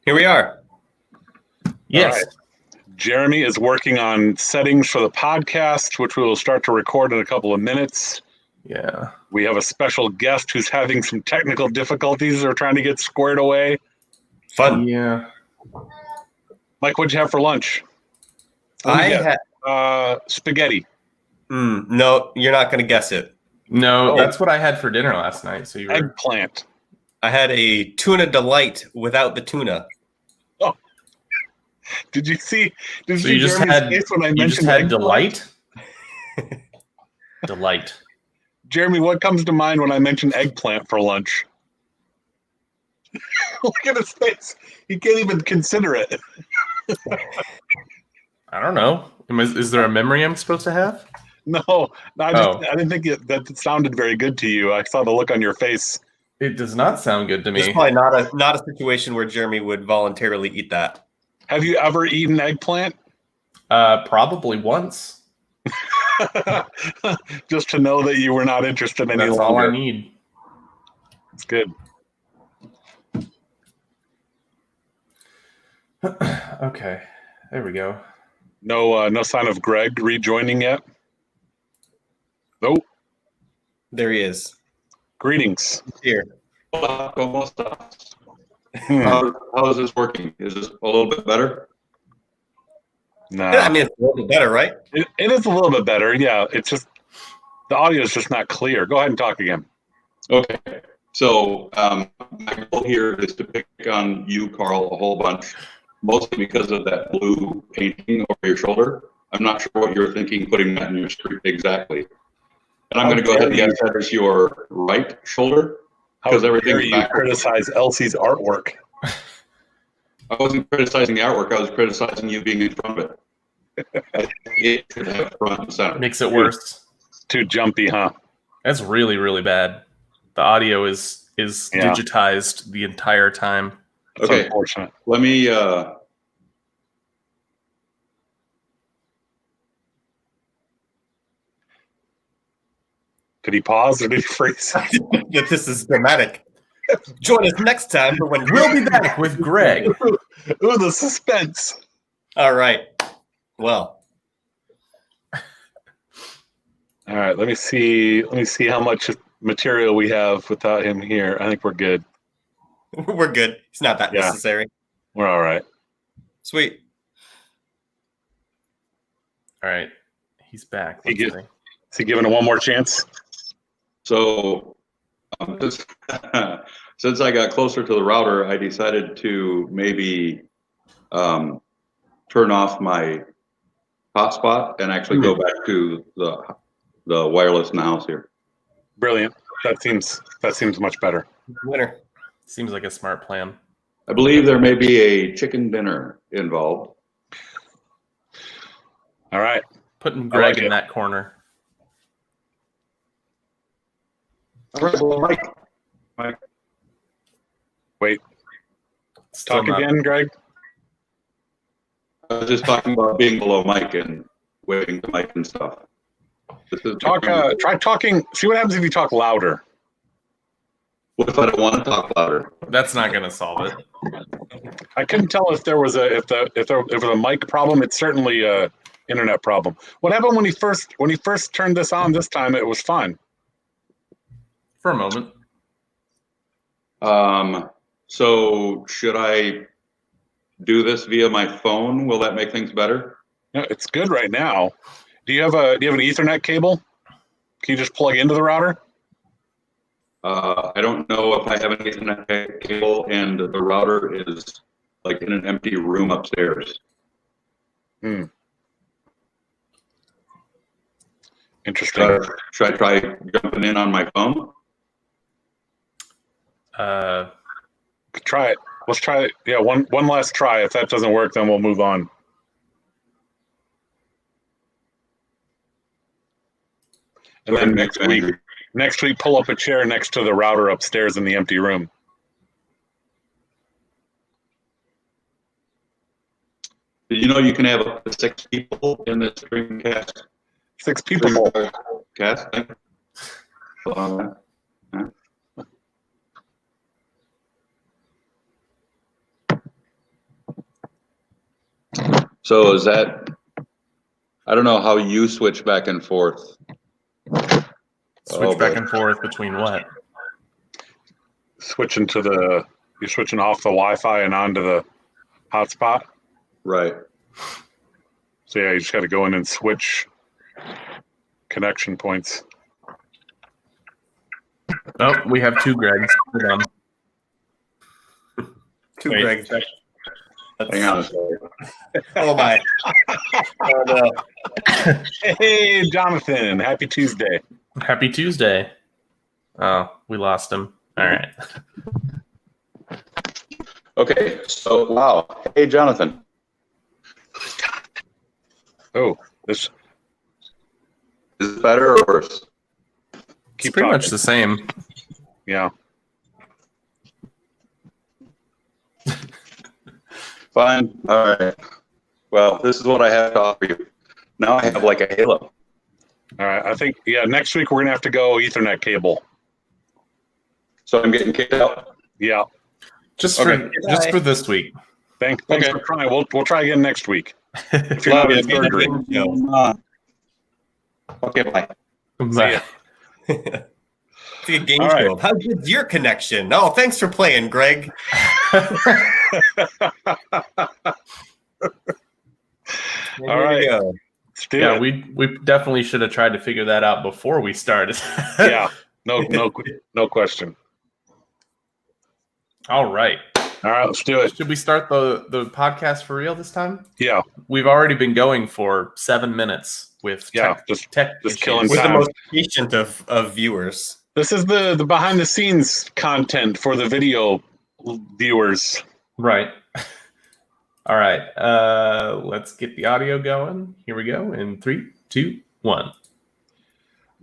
Here we are. Yes. All right. Jeremy is working on settings for the podcast, which we will start to record in a couple of minutes. Yeah. We have a special guest who's having some technical difficulties or trying to get squared away. Fun. Yeah. Mike, what'd you have for lunch? I had. Spaghetti. No, you're not going to guess it. No, Oh. that's what I had for dinner last night. So you were. Eggplant. I had a tuna delight without the tuna. Did you see? Did So you you see just Jeremy's had. face when I You just mentioned had eggplant? delight. Delight. Jeremy, what comes to mind when I mention eggplant for lunch? Look at his face. He can't even consider it. I don't know. Is there a memory I'm supposed to have? No, I Oh. didn't think that sounded very good to you. I saw the look on your face. It does not sound good to It's me. probably not a situation where Jeremy would voluntarily eat that. Have you ever eaten eggplant? Probably once. Just to know that you were not interested any That's longer. all I need. It's good. Okay. There we go. No sign of Greg rejoining yet. Nope. There he is. Greetings. Here. Hola, ¿cómo estás? Hmm. How is this working? Is this a little bit better? No, I mean, it's a little bit better, right? it is a little bit better. Yeah, it's just the audio is just not clear. Go ahead and talk again. Okay. So my goal here is to pick on you, Carl, a whole bunch, mostly because of that blue painting over your shoulder. I'm not sure what you're thinking putting that in your street exactly. And I'm going to go ahead and guess that is your right shoulder. How Because dare everything's you backwards. criticize Elsie's artwork? I wasn't criticizing the artwork. I was criticizing you being in front of it. It should have front and center. Makes it worse. Too jumpy, huh? That's really, really bad. The audio is Yeah. digitized the entire time. It's Okay. unfortunate. Let me. Did he pause or did he freeze? That this is dramatic. Join us next time for when We'll be back with Greg. Ooh, the suspense. All right. Well, All right, let me see how much material we have without him here. I think we're good. we're good. It's not that Yeah. necessary. We're all right. Sweet. All right. He's back. He Let's get- see. Is he giving it one more chance? So, since I got closer to the router, I decided to maybe turn off my hotspot and actually go back to the wireless in the house here. Brilliant. That seems much better. Winner. Seems like a smart plan. I believe there may be a chicken dinner involved. All right. Putting I Greg like in it. that corner. All right, well, Mike, Wait. Still Talk not- again, Greg. I was just talking about being below Mike and waving to Mike and stuff. This is Try talking. See what happens if you talk louder. What if I don't want to talk louder? That's not going to solve it. I couldn't tell if there was a mic problem. It's certainly a internet problem. What happened when he first turned this on this time? It was fine. For a moment. So should I do this via my phone? Will that make things better? No, it's good right now. Do you have an Ethernet cable? Can you just plug into the router? I don't know if I have an Ethernet cable and the router is like in an empty room upstairs. Interesting. Should I try jumping in on my phone? Try it. Let's try it. Yeah, one last try. If that doesn't work, then we'll move on. And then next week, pull up a chair next to the router upstairs in the empty room. Did you know you can have up to 6 people in this Dreamcast? 6 people. Cast thing? So is that, I don't know how you switch back and forth. Switch Oh, back boy. and forth between what? You're switching off the Wi-Fi and onto the hotspot. Right. So yeah, you just got to go in and switch connection points. Oh, we have two Gregs. Hold on. Two Wait. Gregs. Hang on a second. Oh my. Oh no. Hey, Jonathan, happy Tuesday. Happy Tuesday. Oh, we lost him. All right. Okay, so wow. Hey, Jonathan. Oh, this Is it better or worse? It's keep pretty talking. much the same. Yeah. Fine. All right. Well, this is what I have to offer you. Now I have like a halo. All right. I think next week we're gonna have to go Ethernet cable. So I'm getting kicked out. Yeah. Just Okay. for this week. Thanks Okay. for trying. We'll try again next week. If you're not in Love you. surgery. Okay, bye. ya. It's a game All right. show. How good's your connection? Oh, thanks for playing, Greg. All right. Go. Let's do Yeah, it. we definitely should have tried to figure that out before we started. Yeah. No question. All right. All right. Let's do it. Should we start the podcast for real this time? Yeah. We've already been going for 7 minutes with Yeah. tech just issues. killing With the time. most patient of viewers. This is the behind the scenes content for the video viewers. Right. All right. Let's get the audio going. Here we go. In 3, 2, 1.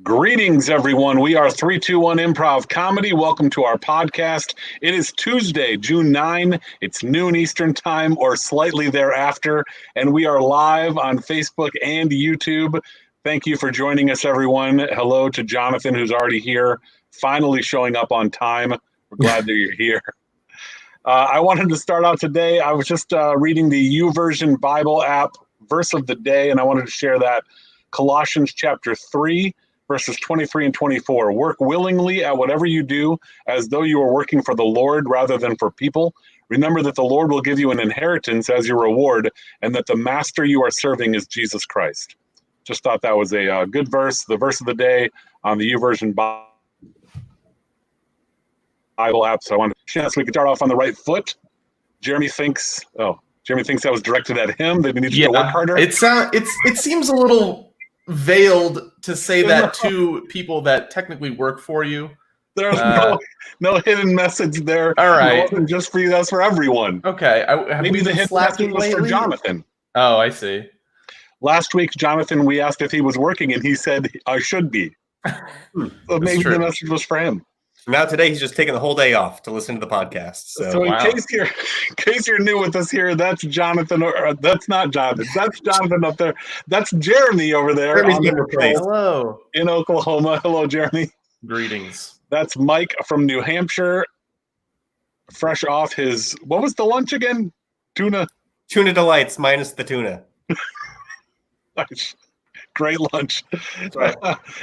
Greetings, everyone. We are 321 Improv Comedy. Welcome to our podcast. It is Tuesday, June 9. It's noon Eastern Time or slightly thereafter, and we are live on Facebook and YouTube. Thank you for joining us, everyone. Hello to Jonathan, who's already here, finally showing up on time. We're glad that you're here. I wanted to start out today. I was just reading the YouVersion Bible app verse of the day, and I wanted to share that. Colossians chapter 3. Verses 23 and 24. Work willingly at whatever you do, as though you are working for the Lord rather than for people. Remember that the Lord will give you an inheritance as your reward, and that the master you are serving is Jesus Christ. Just thought that was a good verse, the verse of the day on the YouVersion Bible app. So I wanted to share so we could start off on the right foot. Jeremy thinks that was directed at him, that we need to work harder. It seems a little veiled to say that to people that technically work for you. There's no hidden message there. All right. It wasn't just for you, that's for everyone. Okay. Have Maybe we the been hidden slacking message was for lately? Jonathan. Oh, I see. Last week, Jonathan, we asked if he was working, and he said, I should be. So maybe true. the message was for him. Now today he's just taking the whole day off to listen to the podcast. So in wow. case you're new with us here, that's Jonathan, or that's not Jonathan. That's Jonathan up there. That's Jeremy over there Jeremy's on been the replaced. Hello. in Oklahoma. Hello, Jeremy. Greetings. That's Mike from New Hampshire, fresh off his, what was the lunch again? Tuna. Tuna delights minus the tuna. Great lunch. Right.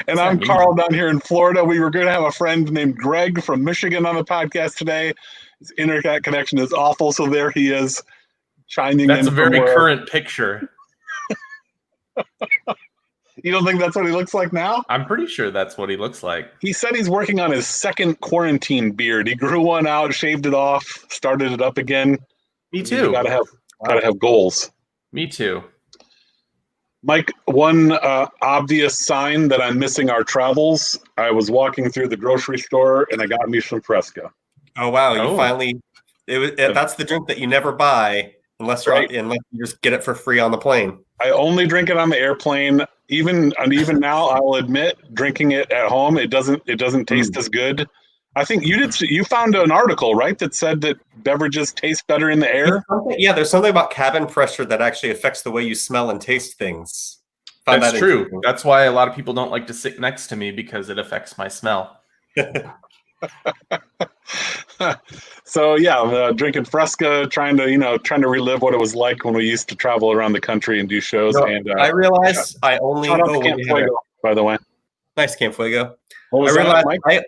And I'm Carl down here in Florida. We were going to have a friend named Greg from Michigan on the podcast today. His internet connection is awful, so there he is chiming That's in. a very from where- current picture. You don't think that's what he looks like now? I'm pretty sure that's what he looks like. He said he's working on his second quarantine beard. He grew one out, shaved it off, started it up again. Me You too. gotta have goals. Me too. Mike, one obvious sign that I'm missing our travels. I was walking through the grocery store and I got me some Fresca. Oh wow! You Oh. finally. That's the drink that you never buy unless Right. unless you just get it for free on the plane. I only drink it on the airplane. Even now, I'll admit, drinking it at home, it doesn't taste as good. I think you found an article, right, that said that beverages taste better in the air. There's something about cabin pressure that actually affects the way you smell and taste things. Found That's that true. interesting. That's why a lot of people don't like to sit next to me because it affects my smell. So yeah, drinking Fresca, trying to relive what it was like when we used to travel around the country and do shows. No, And I realize I only shout out to oh, Camp we had a- Fuego, by the way. nice Camp Fuego. What I was that, realize Mike?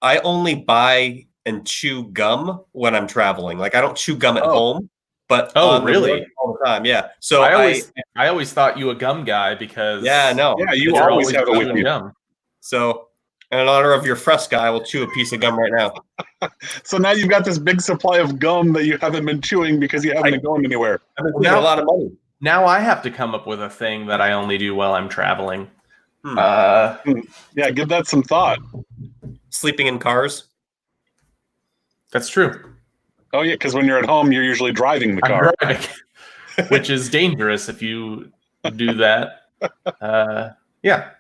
I only buy and chew gum when I'm traveling. Like I don't chew gum at Oh. home, but Oh, on the really? road all the time. Yeah. So I always thought you a gum guy because no. Yeah, you you're always have it with chewing you. gum. So in honor of your Fresca, I will chew a piece of gum right now. So now you've got this big supply of gum that you haven't been chewing because you haven't been going anywhere. I've been saving a lot of money. Now I have to come up with a thing that I only do while I'm traveling. Yeah, give that some thought. Sleeping in cars. That's true. Oh yeah, because when you're at home, you're usually driving the car. I'm driving, which is dangerous if you do that. Yeah.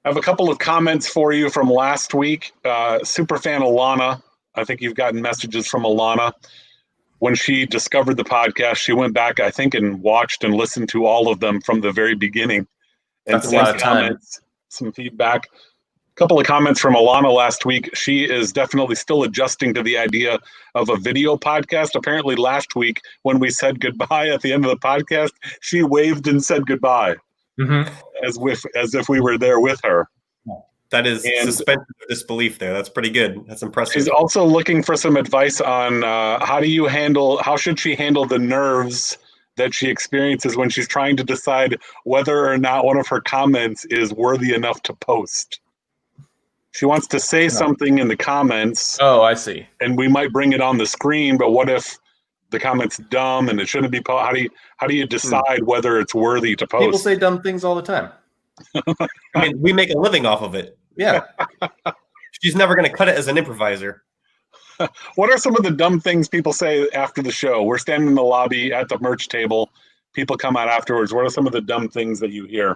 I have a couple of comments for you from last week. Superfan Alana, I think you've gotten messages from Alana. When she discovered the podcast, she went back, I think, and watched and listened to all of them from the very beginning. And That's a lot of time. comments, some feedback. A couple of comments from Alana last week. She is definitely still adjusting to the idea of a video podcast. Apparently last week, when we said goodbye at the end of the podcast, she waved and said goodbye. Mm-hmm. As if we were there with her. That is And- suspension of disbelief there. That's pretty good. That's impressive. She's also looking for some advice on how should she handle the nerves that she experiences when she's trying to decide whether or not one of her comments is worthy enough to post. She wants to say something in the comments, Oh, I see. and we might bring it on the screen. But what if the comment's dumb and it shouldn't be posted? How do you decide whether it's worthy to post? People say dumb things all the time. I mean, we make a living off of it. Yeah. She's never going to cut it as an improviser. What are some of the dumb things people say after the show? We're standing in the lobby at the merch table. People come out afterwards. What are some of the dumb things that you hear?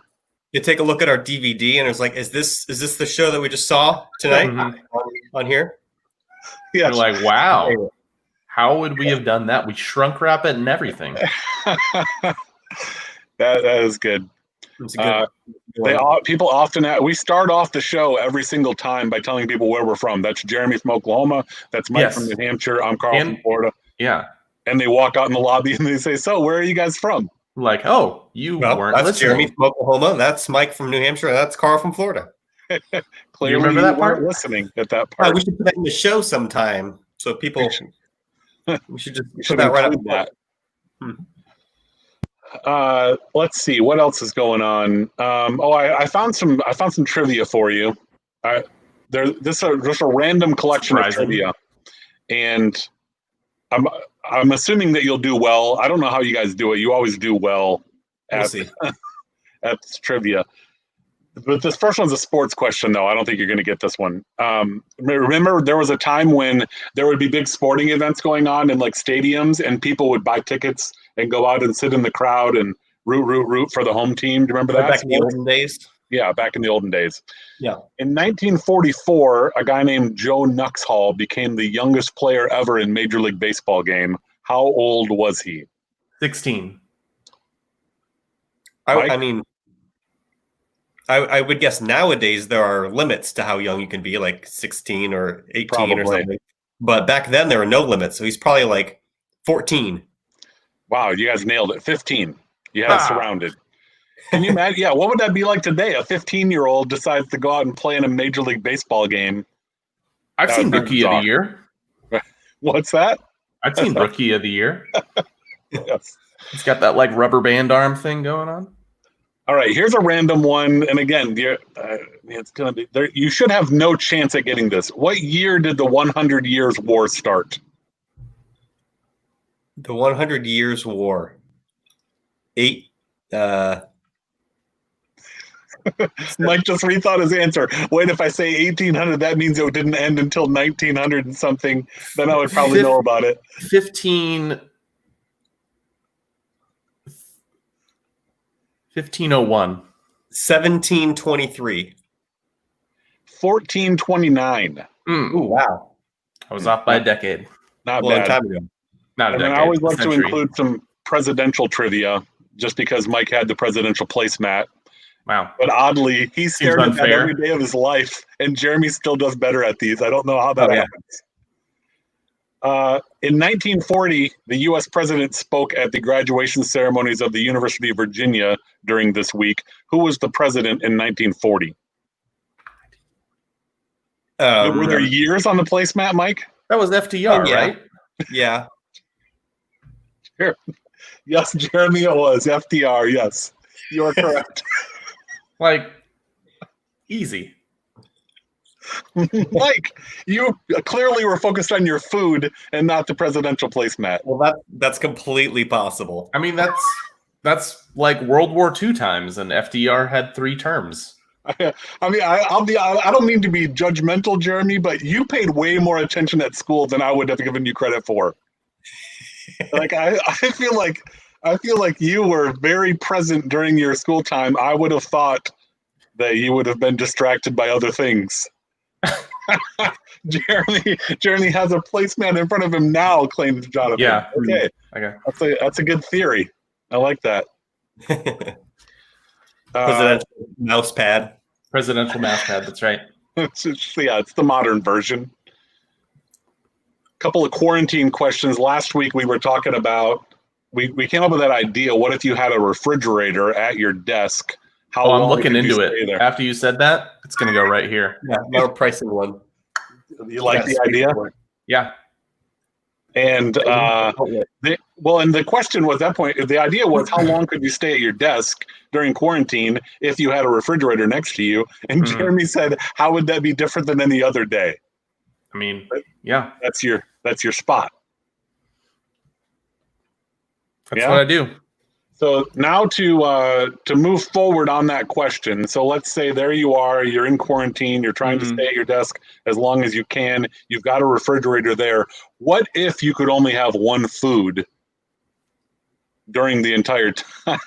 You take a look at our DVD, and it's like, is this the show that we just saw tonight Mhm. on here? Yeah, You're like, wow. How would we have done that? We shrunk wrap it and everything. that is good. It's a good People often we start off the show every single time by telling people where we're from. That's Jeremy from Oklahoma. That's Mike Yes. from New Hampshire. I'm Carl And- from Florida. Yeah. And they walk out in the lobby and they say, "So, where are you guys from?" Like, oh, you well, weren't that's listening. Jeremy from Oklahoma. That's Mike from New Hampshire. That's Carl from Florida. Clearly, remember that part? weren't listening at that Oh, part. we should put that in the show sometime, so people. We should just We put should that right up. include that. Let's see what else is going on. I found some trivia for you. This is just a random collection Surprising. of trivia, and I'm assuming that you'll do well. I don't know how you guys do it. You always do well We'll at see. at trivia. But this first one's a sports question, though. I don't think you're going to get this one. Remember, there was a time when there would be big sporting events going on in like stadiums, and people would buy tickets and go out and sit in the crowd and root for the home team. Do you remember that? Back in the olden days. Yeah, back in the olden days. Yeah. In 1944, a guy named Joe Nuxhall became the youngest player ever in Major League Baseball game. How old was he? 16. Mike? I mean, I would guess nowadays there are limits to how young you can be, like 16 or 18 Probably. or something. But back then there were no limits, so he's probably like 14. Wow, you guys nailed it. 15. You had it Ah. surrounded. Can you imagine? Yeah, what would that be like today? A 15-year-old decides to go out and play in a Major League Baseball game. I've That seen was Rookie of the awesome. Year. What's that? I've seen Rookie of the Year. Yes. It's got that like rubber band arm thing going on. All right, here's a random one. And again, it's gonna be there. You should have no chance at getting this. What year did the 100 Years' War start? The 100 Years' War. Mike just rethought his answer. Wait, if I say 1800, that means it didn't end until 1900 and something. Then I would probably know about it. 1501. 1723. 1429. Mm, Ooh, wow. I was off by a decade. Not A long bad. time ago. Not a And then decade. I always a like to century. include some presidential trivia, just because Mike had the presidential placemat. Wow. But oddly, he stared at that unfair. every day of his life, and Jeremy still does better at these. I don't know how that Oh, yeah. happens. In 1940, the U.S. president spoke at the graduation ceremonies of the University of Virginia during this week. Who was the president in 1940? Were there years on the placemat, Mike? That was FDR, Oh, yeah. right? Yeah. Yes, Jeremy, it was FDR. Yes, you are correct. Like, easy. Mike, you clearly were focused on your food and not the presidential placemat. Well, that's completely possible. I mean, that's like World War II times, and FDR had 3 terms. I mean, I don't mean to be judgmental, Jeremy, but you paid way more attention at school than I would have given you credit for. Like I feel like you were very present during your school time. I would have thought that you would have been distracted by other things. Jeremy has a placemat in front of him now, claims Jonathan. Yeah. Okay. That's a good theory. I like that. Presidential mouse pad. Presidential mouse pad, that's right. It's the modern version. Couple of quarantine questions. Last week we were talking about, we came up with that idea. What if you had a refrigerator at your desk? How I'm long looking could you into stay it. there? After you said that, it's going to go right here. Yeah, now we're pricing one. You like the idea? Yeah. And and the question was, at that point, the idea was, how long could you stay at your desk during quarantine if you had a refrigerator next to you? And Jeremy said, how would that be different than any other day? I mean, yeah. That's your spot. That's what I do. So now to move forward on that question. So let's say there you are, you're in quarantine, you're trying to stay at your desk as long as you can. You've got a refrigerator there. What if you could only have one food during the entire time?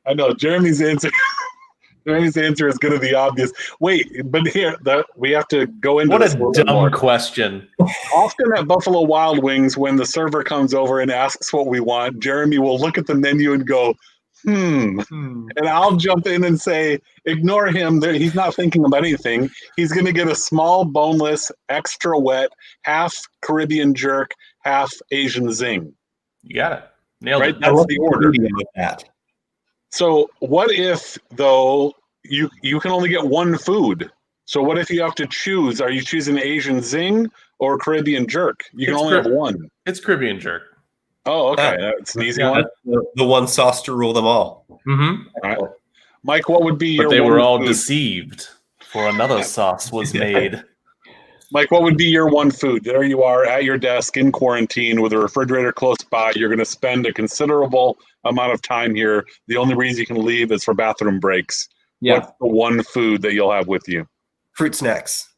I know. Jeremy's answer is going to be obvious. Wait, but here we have to go into What this a little bit dumb more. question. Often at Buffalo Wild Wings, when the server comes over and asks what we want, Jeremy will look at the menu and go, and I'll jump in and say, ignore him. He's not thinking about anything. He's going to get a small, boneless, extra wet, half Caribbean jerk, half Asian zing. You got it. Nailed Right? it. That's the order. With that. So what if, though, you can only get one food? So what if you have to choose? Are you choosing Asian zing or Caribbean jerk? You can It's only have one. It's Caribbean jerk. Oh, okay. That's an easy one. The one sauce to rule them all. Mm-hmm. All right. Mike, what would be your But they one were all food? deceived, for another sauce was made. Mike, what would be your one food? There you are at your desk in quarantine with a refrigerator close by. You're going to spend a considerable amount of time here. The only reason you can leave is for bathroom breaks. Yeah. What's the one food that you'll have with you? Fruit snacks.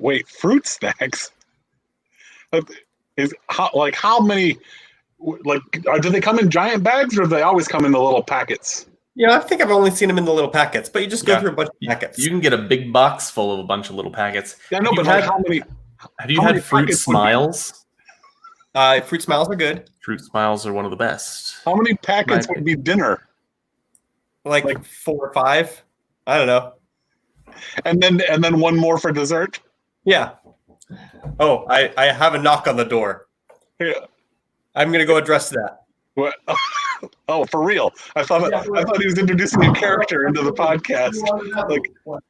Wait, fruit snacks? How many? Do they come in giant bags or do they always come in the little packets? Yeah, I think I've only seen them in the little packets, but you just go Yeah. through a bunch of packets. You can get a big box full of a bunch of little packets. Yeah, no, Have but you had- how many? Have you how many had Fruit packets would be- Smiles? Fruit smiles are good. Fruit Smiles are one of the best. How many packets My- would be dinner? Like 4 or 5. I don't know. And then one more for dessert? Yeah. Oh, I have a knock on the door. Yeah. I'm gonna go address that. What? Oh, for real? I thought he was introducing a character into the podcast. Like,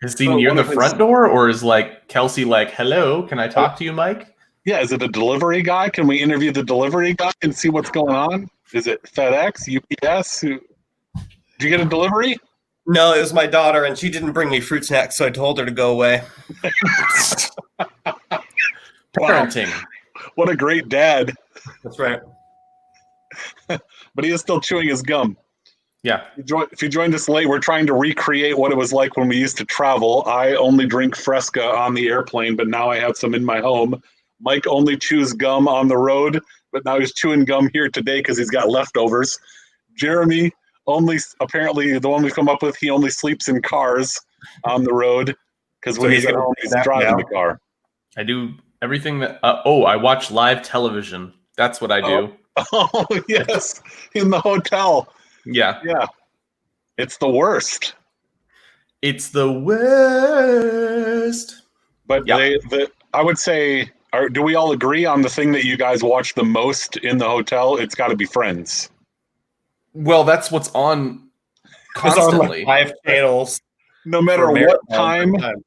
Is he Oh, near one the of his- front door, or is like Kelsey like, hello, can I talk to you, Mike? yeah, is it a delivery guy? Can we interview the delivery guy and see what's going on? Is it FedEx, UPS? Did you get a delivery? No, it was my daughter, and she didn't bring me fruit snacks, so I told her to go away. Parenting. What a great dad. That's right. But he is still chewing his gum. Yeah. If you joined us late, we're trying to recreate what it was like when we used to travel. I only drink Fresca on the airplane, but now I have some in my home. Mike only chews gum on the road, but now he's chewing gum here today because he's got leftovers. Jeremy, apparently the one we've come up with, he only sleeps in cars on the road because when So he's he's at gonna home, do he's that driving now? the car. I do everything that. I watch live television. That's what I do. Oh, yes, in the hotel. Yeah. Yeah. It's the worst. It's the worst. But Yep. I would say, do we all agree on the thing that you guys watch the most in the hotel? It's got to be Friends. Well, that's what's on It's on constantly. like 5 channels. No matter for what marathons time, at a time.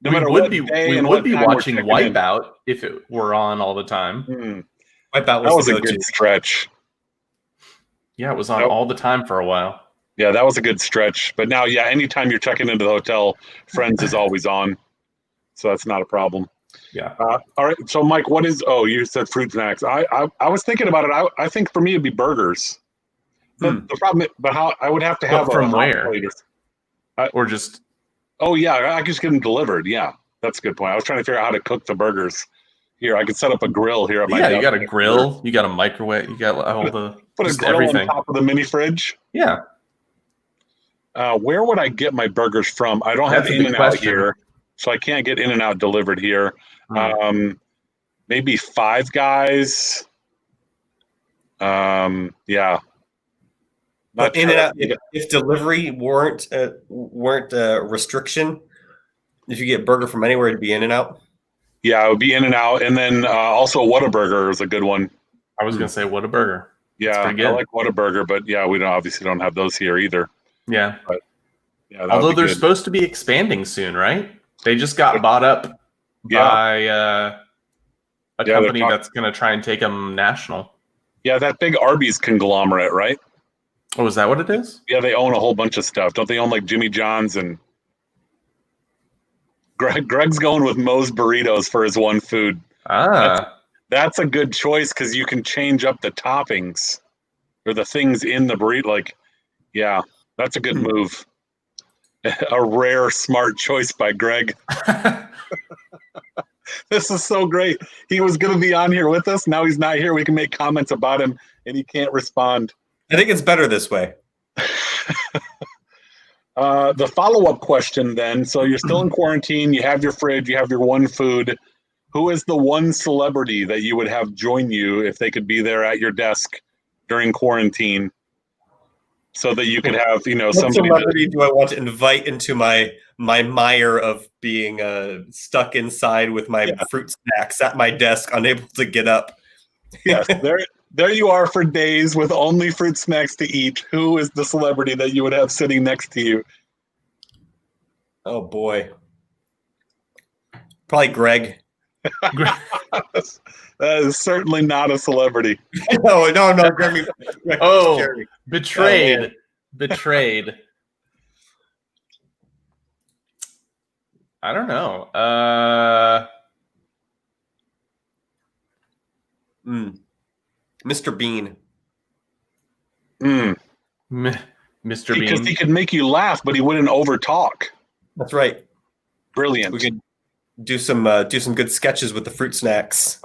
no we matter would what be day we and would what be time we're watching checking in. Wipeout if it were on all the time. Hmm. Wipeout That was the a go-to. good stretch. Yeah, it was on Nope. all the time for a while. Yeah, that was a good stretch. But now, yeah, anytime you're checking into the hotel, Friends is always on. So that's not a problem. Yeah. All right. So, Mike, what is? Oh, you said fruit snacks. I was thinking about it. I think for me it'd be burgers. But the problem, but how I would have to have From a hot where? plate Or just Oh yeah, I could just get them delivered. Yeah, that's a good point. I was trying to figure out how to cook the burgers. Here, I could set up a grill here at my yeah, desk. you got a grill, you got a microwave, you got all the Put a just grill everything. on top of the mini fridge. Yeah, Where would I get my burgers from? I don't That's have a In big and Out question. here, so I can't get In and Out delivered here. Hmm. Maybe Five Guys. Yeah. Not But In sure. and Out, if delivery weren't a restriction, if you get burger from anywhere, it'd be In and Out. Yeah, it would be In and Out, and then also Whataburger is a good one. I was gonna say Whataburger. Yeah, pretty good. I like Whataburger, but yeah, we obviously don't have those here either. Yeah, Yeah, that although would be they're good. supposed to be expanding soon, right? They just got bought up Yeah. by a they're company talk- that's gonna try and take them national. Yeah, that big Arby's conglomerate, right? Oh, is that what it is? Yeah, they own a whole bunch of stuff. Don't they own like Jimmy John's and Greg's going with Moe's Burritos for his one food. Ah, That's a good choice because you can change up the toppings or the things in the burrito. Like, yeah, that's a good move. A rare, smart choice by Greg. This is so great. He was going to be on here with us. Now he's not here. We can make comments about him, and he can't respond. I think it's better this way. The follow-up question then, so you're still in quarantine, you have your fridge, you have your one food. Who is the one celebrity that you would have join you if they could be there at your desk during quarantine so that you could have, What somebody celebrity do I want to invite into my mire of being stuck inside with my fruit snacks at my desk, unable to get up? yes, there you are for days with only fruit snacks to eat. Who is the celebrity that you would have sitting next to you? Oh boy, probably Greg. That is certainly not a celebrity. no, Jeremy. Oh. Jeremy. betrayed, Oh, betrayed. I don't know. Mr. Bean. Mm. Mr. Because Bean. he could make you laugh, but he wouldn't overtalk. That's right. Brilliant. We could do some good sketches with the fruit snacks.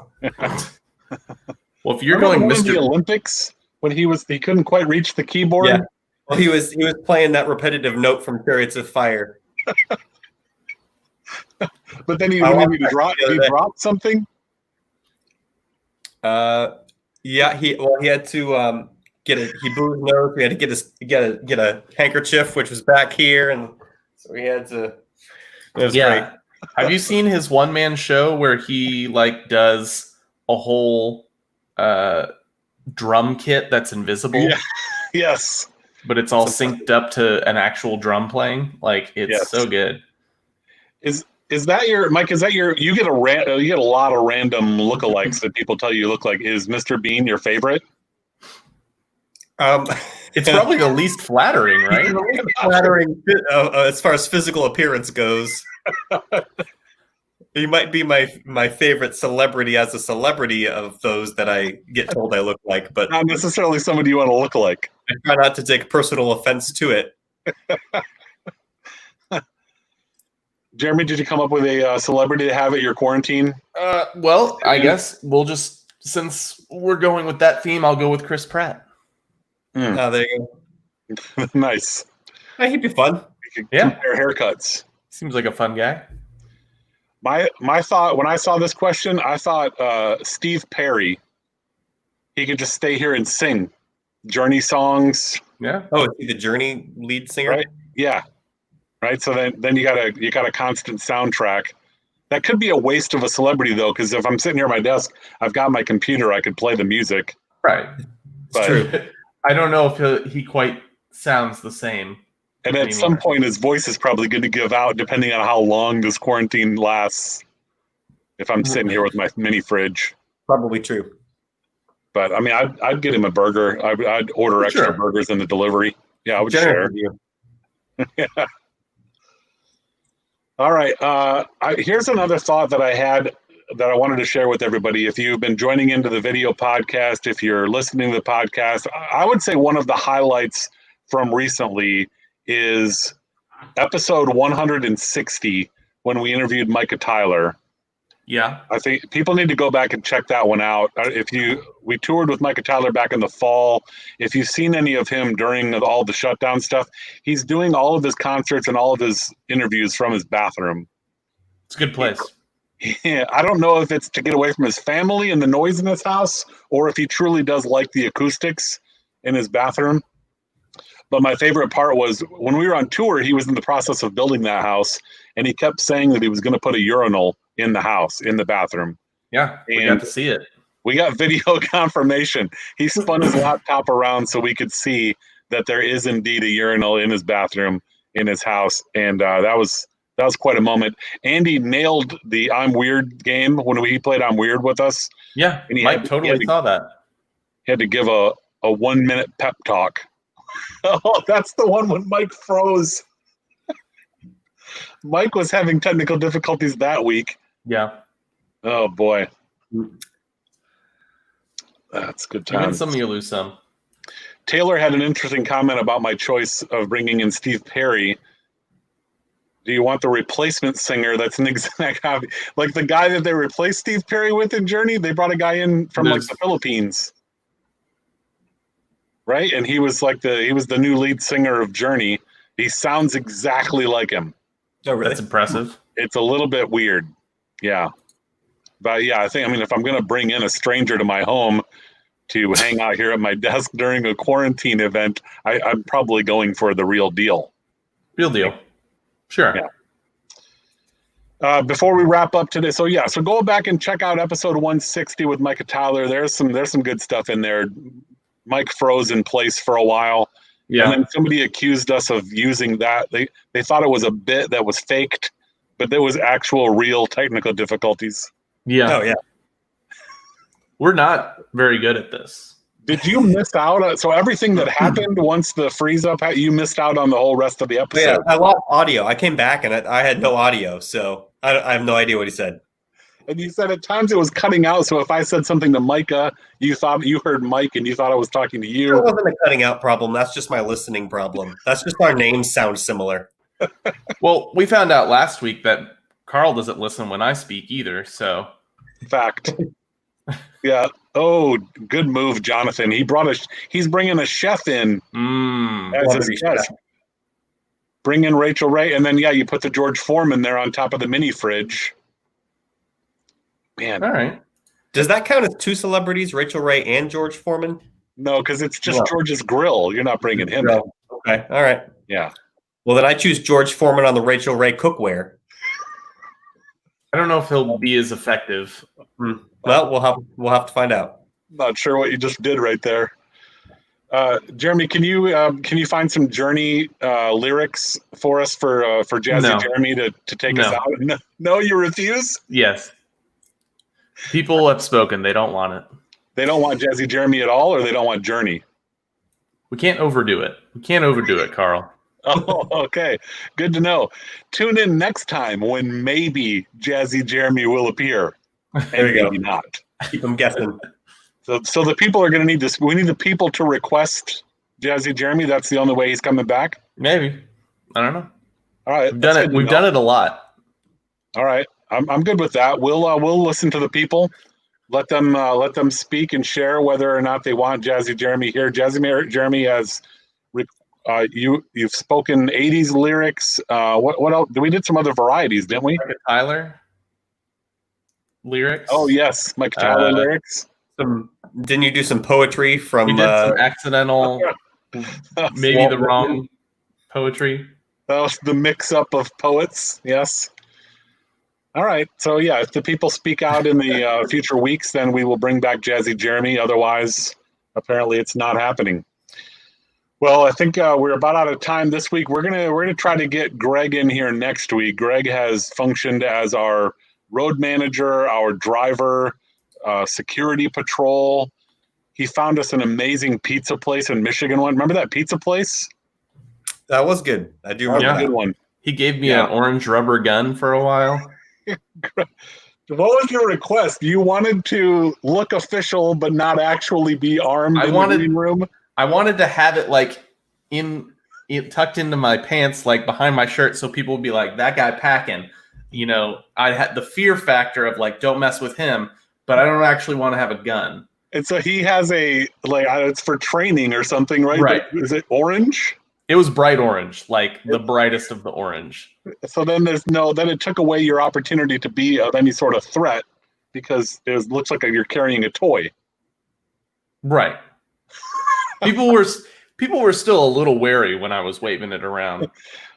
Well, if you're Remember going the Mr. Olympics when he couldn't quite reach the keyboard. Yeah. Well, he was playing that repetitive note from Chariots of Fire. But then he dropped something. Yeah, he had to he blew his nose. We had to get a handkerchief, which was back here, and so we had to. It was great. Have you seen his one-man show where he does a whole drum kit that's invisible? Yeah. Yes. But it's all synced up to an actual drum playing. It's so good. Is that your Mike? Is that your? You get a lot of random lookalikes that people tell you look like. Is Mr. Bean your favorite? It's probably the least flattering, right? Flattering as far as physical appearance goes. He might be my favorite celebrity as a celebrity of those that I get told I look like, but Not necessarily somebody you want to look like. I try not to take personal offense to it. Jeremy, did you come up with a celebrity to have at your quarantine? Well, I guess we'll just, since we're going with that theme, I'll go with Chris Pratt. There you go. Nice. He'd be fun. You could Yeah. compare haircuts. Seems like a fun guy. My thought when I saw this question, I thought Steve Perry. He could just stay here and sing. Journey songs. Yeah. Oh, is he the Journey lead singer? Right. Yeah. Right. So then you got a constant soundtrack. That could be a waste of a celebrity though, because if I'm sitting here at my desk, I've got my computer, I could play the music. Right. It's true. I don't know if he quite sounds the same. And at some point, his voice is probably going to give out, depending on how long this quarantine lasts. If I'm sitting here with my mini fridge, Probably true. but I mean, I'd get him a burger. I'd order extra Sure. burgers in the delivery. Yeah, I would Generous share. of you. Yeah. All right. Here's another thought that I had that I wanted to share with everybody. If you've been joining into the video podcast, if you're listening to the podcast, I would say one of the highlights from recently is episode 160 when we interviewed Micah Tyler. Yeah. I think people need to go back and check that one out. We toured with Micah Tyler back in the fall. If you've seen any of him during all the shutdown stuff, he's doing all of his concerts and all of his interviews from his bathroom. It's a good place. Yeah, I don't know if it's to get away from his family and the noise in his house, or if he truly does like the acoustics in his bathroom. But my favorite part was when we were on tour, he was in the process of building that house, and he kept saying that he was going to put a urinal in the house, in the bathroom. Yeah. We And got to see it. we got video confirmation. He spun his laptop around so we could see that there is indeed a urinal in his bathroom in his house, and that was quite a moment. Andy nailed the "I'm Weird" game when he played "I'm Weird" with us. Yeah. And he Mike had- totally he had to- saw that. He had to give a 1 minute pep talk. Oh, that's the one when Mike froze. Mike was having technical difficulties that week. Yeah. Oh boy, that's good You win times. some, you lose some. Taylor had an interesting comment about my choice of bringing in Steve Perry. Do you want the replacement singer that's an exact copy? Like the guy that they replaced Steve Perry with in Journey, they brought a guy in from like There's- the Philippines. Right? And he was the new lead singer of Journey. He sounds exactly like him. Oh, really? That's impressive. It's a little bit weird. Yeah. But yeah, I mean, if I'm going to bring in a stranger to my home to hang out here at my desk during a quarantine event, I'm probably going for the real deal. Real deal. Sure. Yeah. Before we wrap up today, so go back and check out episode 160 with Micah Tyler. There's some good stuff in there. Mike froze in place for a while. Yeah. And then somebody accused us of using that. They thought it was a bit that was faked, but there was actual real technical difficulties. Yeah. Oh, yeah. We're not very good at this. Did you miss out on, so everything that happened once the freeze up, you missed out on the whole rest of the But yeah, episode? I lost audio. I came back and I had no audio, so I have no idea what he said. And you said at times it was cutting out, so if I said something to Micah, you thought you heard Mike and you thought I was talking to It you. wasn't a cutting out problem. That's just my listening problem. That's just our names sound similar. Well, we found out last week that Carl doesn't listen when I speak either. So Fact. Yeah. Oh, good move, Jonathan. He's bringing a chef in as Celebrity his guest. chef. Bring in Rachel Ray, and then you put the George Foreman there on top of the mini fridge. Man, all right. Does that count as two celebrities, Rachel Ray and George Foreman? no, because it's just No. George's grill. You're not bringing him in. No. Okay. All right. Yeah. Well, then I choose George Foreman on the Rachel Ray cookware. I don't know if he'll be as effective. Well, we'll have to find out. Not sure what you just did right there. Jeremy, can you find some Journey lyrics for us for Jazzy No. Jeremy to take us No. out? No, you refuse? Yes. People have spoken. They don't want it. They don't want Jazzy Jeremy at all, or they don't want Journey? We can't overdo it. We can't overdo it, Carl. Oh, okay. Good to know. Tune in next time when maybe Jazzy Jeremy will appear. There you go. Maybe not. Keep them guessing. So the people are going to need this. We need the people to request Jazzy Jeremy. That's the only way he's coming back. Maybe. I don't know. All right. We've done it. We've done it a lot. All right. I'm good with that. We'll listen to the people. Let them speak and share whether or not they want Jazzy Jeremy here. Jeremy has you've spoken 80s lyrics. What else? We did some other varieties, didn't we? Micah Tyler lyrics. Oh yes, Mike Tyler lyrics. Didn't you do some poetry from? We did some accidental, maybe Walt the wrong poetry. That was the mix-up of poets. Yes. All right. So yeah, if the people speak out in the future weeks, then we will bring back Jazzy Jeremy. Otherwise, apparently, it's not happening. Well, I think we're about out of time this week. We're gonna try to get Greg in here next week. Greg has functioned as our road manager, our driver, security patrol. He found us an amazing pizza place in Michigan. Remember that pizza place? That was good. I do remember Yeah. that. Good one. He gave me Yeah. an orange rubber gun for a while. What was your request? You wanted to look official, but not actually be armed I in wanted- the green room? I wanted to have it like tucked into my pants, like behind my shirt, so people would be like, "That guy packing." You know, I had the fear factor of like, "Don't mess with him," but I don't actually want to have a gun. And so he has a, like, it's for training or something, right? Right. Is it orange? It was bright orange, like the brightest of the orange. So then then it took away your opportunity to be of any sort of threat because looks like you're carrying a toy. Right. People were still a little wary when I was waving it around.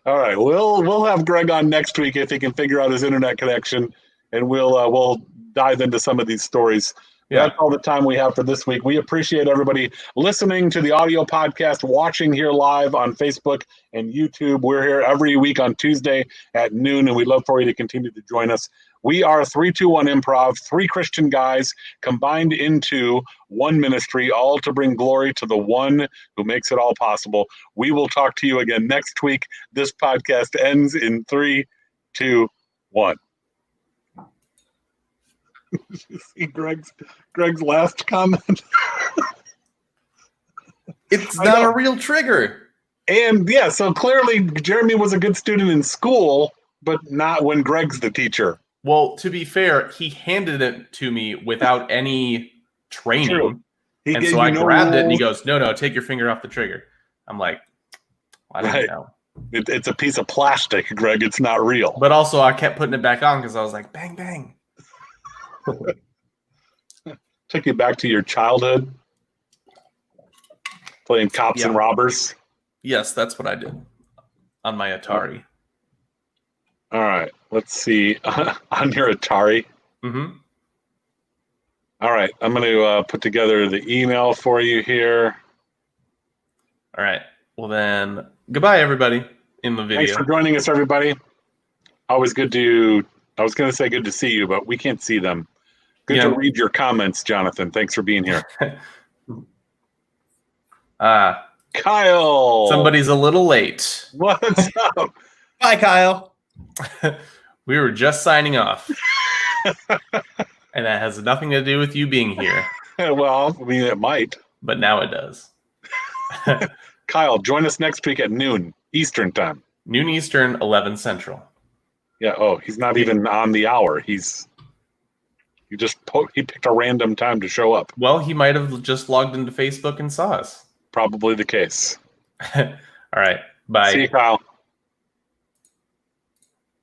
All right, we'll have Greg on next week if he can figure out his internet connection, and we'll dive into some of these stories. Yeah. That's all the time we have for this week. We appreciate everybody listening to the audio podcast, watching here live on Facebook and YouTube. We're here every week on Tuesday at noon, and we'd love for you to continue to join us. We are 321 Improv, three Christian guys combined into one ministry, all to bring glory to the one who makes it all possible. We will talk to you again next week. This podcast ends in 3, 2, 1. See Greg's last comment. It's I not know. a real trigger. And yeah, so clearly Jeremy was a good student in school, but not when Greg's the teacher. Well, to be fair, he handed it to me without any training. True. He And gave so you I no grabbed it and he rules. goes, no, take your finger off the trigger. I'm like, I don't Right. know. It's a piece of plastic, Greg. It's not real. But also I kept putting it back on because I was like, bang, bang. Took you back to your childhood, playing cops and Yeah. robbers. Yes, that's what I did on my Atari. All right, let's see. On your Atari. Mm-hmm. All right, I'm going to put together the email for you here. All right. Well, then, goodbye, everybody in the video. Thanks for joining us, everybody. Always good to, I was going to say good to see you, but we can't see them. Good Yeah. to read your comments, Jonathan. Thanks for being here. Kyle. Somebody's a little late. What's up? Bye, Kyle. We were just signing off. And that has nothing to do with you being here, Well, I mean, it might. but now it does. Kyle, join us next week at noon Eastern time. Noon Eastern, 11 Central. Yeah. Oh, he's not even on the hour. He picked a random time to show up. Well, he might have just logged into Facebook and saw us. Probably the case. All right. Bye. See you, Kyle.